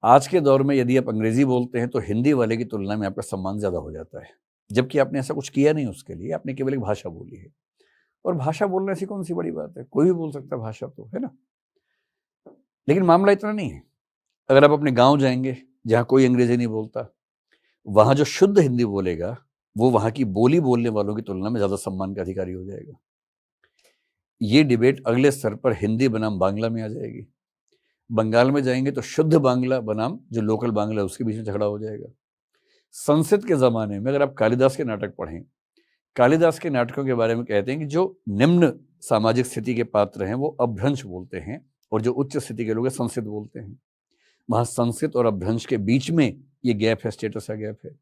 आज के दौर में यदि आप अंग्रेजी बोलते हैं तो हिंदी वाले की तुलना में आपका सम्मान ज़्यादा हो जाता है, जबकि आपने ऐसा कुछ किया नहीं उसके लिए, आपने केवल एक भाषा बोली है। और भाषा बोलना ऐसी कौन सी बड़ी बात है, कोई भी बोल सकता है भाषा, तो है ना। लेकिन मामला इतना नहीं है। अगर आप अपने गांव जाएंगे जहां कोई अंग्रेजी नहीं बोलता, वहां जो शुद्ध हिंदी बोलेगा वो वहां की बोली बोलने वालों की तुलना में ज्यादा सम्मान का अधिकारी हो जाएगा। ये डिबेट अगले स्तर पर हिंदी बनाम बांग्ला में आ जाएगी। बंगाल में जाएंगे तो शुद्ध बांग्ला बनाम जो लोकल बांग्ला है उसके बीच में झगड़ा हो जाएगा। संस्कृत के जमाने में अगर आप कालिदास के नाटक पढ़ें, कालिदास के नाटकों के बारे में कहते हैं कि जो निम्न सामाजिक स्थिति के पात्र हैं वो अभ्रंश बोलते हैं और जो उच्च स्थिति के लोग हैं संस्कृत बोलते हैं। वहां संस्कृत और अभ्रंश के बीच में ये गैप है, स्टेटस का गैप है।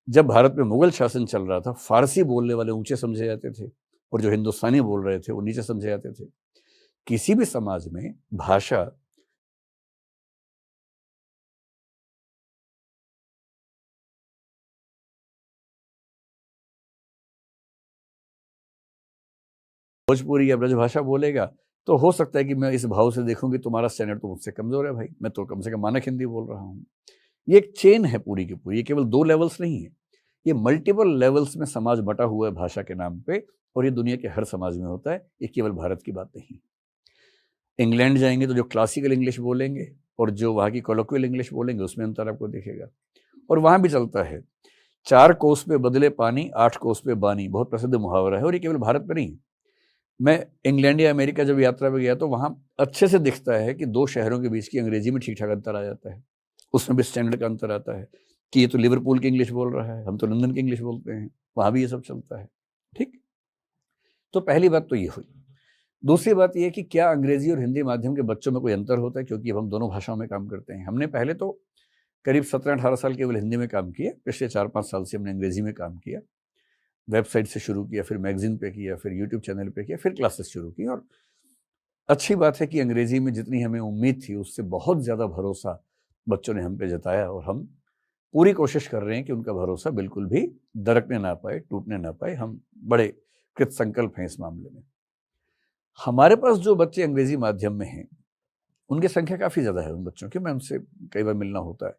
जब भारत में मुगल शासन चल रहा था, फारसी बोलने वाले ऊंचे समझे जाते थे और जो हिंदुस्तानी बोल रहे थे वो नीचे समझे जाते थे। किसी भी समाज में भाषा भोजपुरी या ब्रजभाषा बोलेगा तो हो सकता है कि मैं इस भाव से देखूं कि तुम्हारा स्टैंडर्ड तो मुझसे कमजोर है भाई, मैं तो कम से कम मानक हिंदी बोल रहा हूं। ये एक चेन है पूरी की पूरी, ये केवल 2 लेवल्स नहीं है, ये मल्टीपल लेवल्स में समाज बटा हुआ है भाषा के नाम पे, और ये दुनिया के हर समाज में होता है, ये केवल भारत की बात नहीं। इंग्लैंड जाएंगे तो जो क्लासिकल इंग्लिश बोलेंगे और जो वहाँ की कोलोक्वियल इंग्लिश बोलेंगे उसमें अंतर आपको दिखेगा। और वहाँ भी चलता है, 4 कोस पे बदले पानी, 8 कोस पे बानी, बहुत प्रसिद्ध मुहावरा है, और ये केवल भारत में नहीं। मैं इंग्लैंड या अमेरिका जब यात्रा पे गया तो वहाँ अच्छे से दिखता है कि 2 शहरों के बीच की अंग्रेजी में ठीक ठाक अंतर आ जाता है, उसमें भी स्टैंडर्ड का अंतर आता है कि ये तो लिवरपूल की इंग्लिश बोल रहा है, हम तो लंदन की इंग्लिश बोलते हैं, वहाँ भी ये सब चलता है। ठीक, तो पहली बात तो ये हुई। दूसरी बात ये कि क्या अंग्रेजी और हिंदी माध्यम के बच्चों में कोई अंतर होता है, क्योंकि अब हम दोनों भाषाओं में काम करते हैं। हमने पहले तो करीब 17-18 साल केवल हिंदी में काम किया, पिछले 4-5 साल से हमने अंग्रेजी में काम किया। वेबसाइट से शुरू किया, फिर मैगजीन पे किया, फिर यूट्यूब चैनल पे किया, फिर क्लासेस शुरू की। और अच्छी बात है कि अंग्रेजी में जितनी हमें उम्मीद थी उससे बहुत ज़्यादा भरोसा बच्चों ने हम पे जताया, और हम पूरी कोशिश कर रहे हैं कि उनका भरोसा बिल्कुल भी दरकने ना पाए, टूटने ना पाए। हम बड़े कृत संकल्प हैं इस मामले में। हमारे पास जो बच्चे अंग्रेजी माध्यम में हैं उनकी संख्या काफ़ी ज़्यादा है, उन बच्चों की, मैं उनसे कई बार मिलना होता है।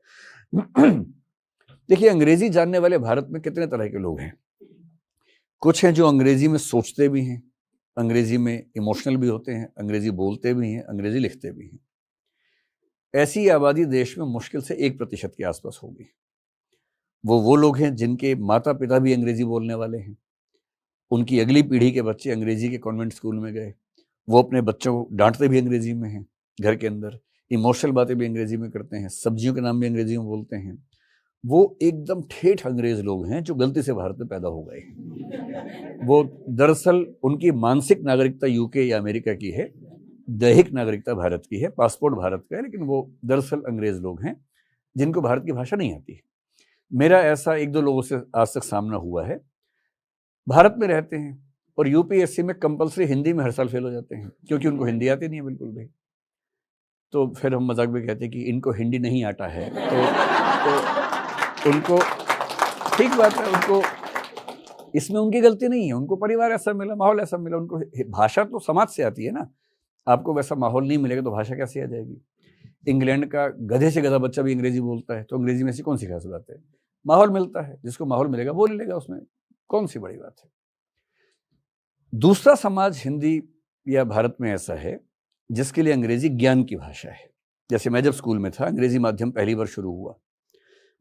देखिए, अंग्रेजी जानने वाले भारत में कितने तरह के लोग हैं। कुछ हैं जो अंग्रेजी में सोचते भी हैं, अंग्रेजी में इमोशनल भी होते हैं, अंग्रेजी बोलते भी हैं, अंग्रेजी लिखते भी हैं। ऐसी आबादी देश में मुश्किल से 1% के आसपास होगी। वो लोग हैं जिनके माता पिता भी अंग्रेजी बोलने वाले हैं, उनकी अगली पीढ़ी के बच्चे अंग्रेजी के कॉन्वेंट स्कूल में गए, वो अपने बच्चों को डांटते भी अंग्रेजी में हैं, घर के अंदर इमोशनल बातें भी अंग्रेजी में करते हैं, सब्जियों के नाम भी अंग्रेजी में बोलते हैं। वो एकदम ठेठ अंग्रेज लोग हैं जो गलती से भारत में पैदा हो गए हैं। वो दरअसल उनकी मानसिक नागरिकता यूके या अमेरिका की है, दैहिक नागरिकता भारत की है, पासपोर्ट भारत का है, लेकिन वो दरअसल अंग्रेज लोग हैं जिनको भारत की भाषा नहीं आती। मेरा ऐसा 1-2 लोगों से आज तक सामना हुआ है, भारत में रहते हैं और यूपीएससी में कंपलसरी हिंदी में हर साल फेल हो जाते हैं क्योंकि उनको हिंदी आती नहीं है बिल्कुल भी। तो फिर हम मजाक में कहते हैं कि इनको हिंदी नहीं आता है, तो उनको, ठीक बात है, उनको इसमें उनकी गलती नहीं है, उनको परिवार ऐसा मिला, माहौल ऐसा मिला, उनको भाषा तो समाज से आती है ना। आपको वैसा माहौल नहीं मिलेगा तो भाषा कैसे आ जाएगी। इंग्लैंड का गधे से गधा बच्चा भी अंग्रेजी बोलता है, तो अंग्रेजी में ऐसी कौन सी खास बात है। माहौल मिलता है, जिसको माहौल मिलेगा बोल लेगा, उसमें कौन सी बड़ी बात है। दूसरा समाज हिंदी या भारत में ऐसा है जिसके लिए अंग्रेजी ज्ञान की भाषा है। जैसे मैं जब स्कूल में था, अंग्रेजी माध्यम पहली बार शुरू हुआ,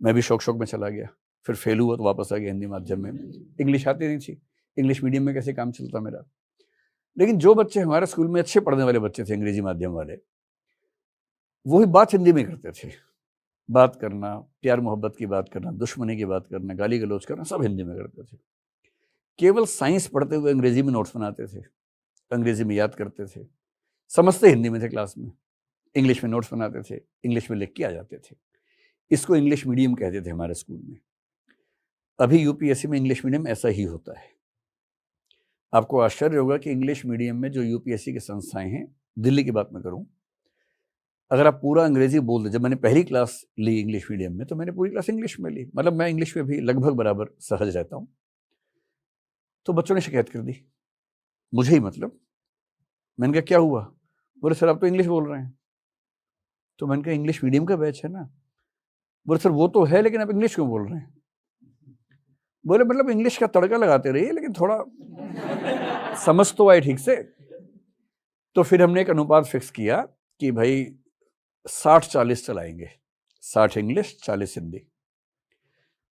मैं भी शौक में चला गया, फिर फेल हुआ तो वापस आ गया हिंदी माध्यम में। इंग्लिश आती नहीं थी, इंग्लिश मीडियम में कैसे काम चलता मेरा। लेकिन जो बच्चे हमारे स्कूल में अच्छे पढ़ने वाले बच्चे थे अंग्रेजी माध्यम वाले, वही बात हिंदी में करते थे। बात करना, प्यार मोहब्बत की बात करना, दुश्मनी की बात करना, गाली गलौज करना, सब हिंदी में करते थे। केवल साइंस पढ़ते हुए अंग्रेजी में नोट्स बनाते थे, अंग्रेजी में याद करते थे, समझते हिंदी में थे क्लास में, इंग्लिश में नोट्स बनाते थे, इंग्लिश में लिख के आ जाते थे। इसको इंग्लिश मीडियम कहते थे हमारे स्कूल में। अभी यूपीएससी में इंग्लिश मीडियम ऐसा ही होता है। आपको आश्चर्य होगा कि इंग्लिश मीडियम में जो यूपीएससी की संस्थाएं हैं, दिल्ली की बात मैं करूं, अगर आप पूरा अंग्रेजी बोल दे, जब मैंने पहली क्लास ली इंग्लिश मीडियम में तो मैंने पूरी क्लास इंग्लिश में ली, मतलब मैं इंग्लिश में भी लगभग बराबर सहज रहता हूं। तो बच्चों ने शिकायत कर दी, मुझे ही मतलब। मैंने कहा क्या हुआ, बोले सर आप तो इंग्लिश बोल रहे हैं। तो मैंने कहा इंग्लिश मीडियम का बैच है ना। बोले सर वो तो है, लेकिन आप इंग्लिश क्यों बोल रहे हैं? बोले मतलब इंग्लिश का तड़का लगाते रहिए, लेकिन थोड़ा समझ तो आए ठीक से। तो फिर हमने एक अनुपात फिक्स किया कि भाई 60-40 चलाएंगे, 60 इंग्लिश 40 हिंदी।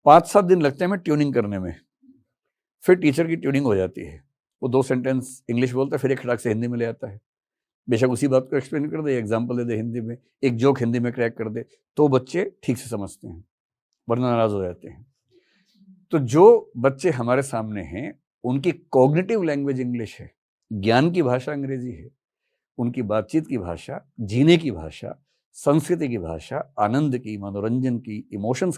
5-7 दिन लगते हैं हमें ट्यूनिंग करने में, फिर टीचर की ट्यूनिंग हो जाती है। वो 2 सेंटेंस इंग्लिश बोलता है, फिर एक खड़ाक से हिंदी में ले आता है। बेशक उसी बात को एक्सप्लेन कर दे, एग्जाम्पल दे दे हिंदी में, एक जोक हिंदी में क्रैक कर दे, तो बच्चे ठीक से समझते हैं, वरना नाराज हो जाते हैं। तो जो बच्चे हमारे सामने हैं उनकी कॉग्निटिव लैंग्वेज इंग्लिश है, ज्ञान की भाषा अंग्रेजी है, उनकी बातचीत की भाषा, जीने की भाषा, संस्कृति की भाषा, आनंद की, मनोरंजन की, इमोशंस की